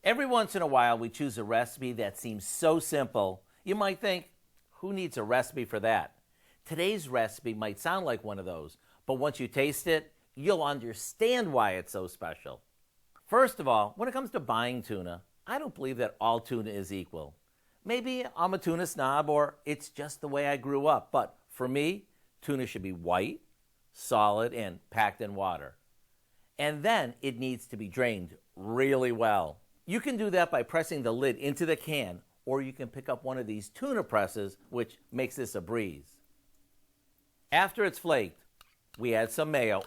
Every once in a while, we choose a recipe that seems so simple, you might think, who needs a recipe for that? Today's recipe might sound like one of those, but once you taste it, you'll understand why it's so special. First of all, when it comes to buying tuna, I don't believe that all tuna is equal. Maybe I'm a tuna snob or it's just the way I grew up, but for me, tuna should be white, solid, and packed in water. And then it needs to be drained really well. You can do that by pressing the lid into the can, or you can pick up one of these tuna presses, which makes this a breeze. After it's flaked, we add some mayo.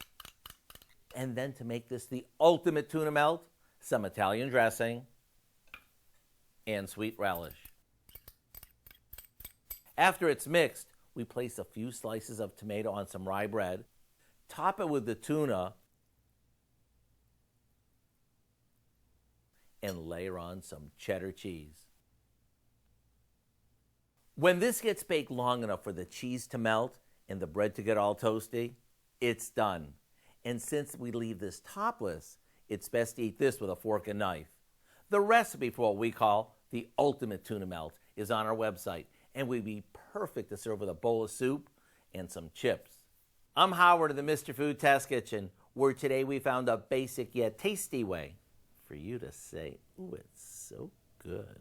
And then to make this the ultimate tuna melt, some Italian dressing and sweet relish. After it's mixed, we place a few slices of tomato on some rye bread, top it with the tuna, and layer on some cheddar cheese. When this gets baked long enough for the cheese to melt and the bread to get all toasty, it's done. And since we leave this topless, it's best to eat this with a fork and knife. The recipe for what we call the ultimate tuna melt is on our website and would be perfect to serve with a bowl of soup and some chips. I'm Howard of the Mr. Food Test Kitchen, where today we found a basic yet tasty way for you to say, ooh, it's so good.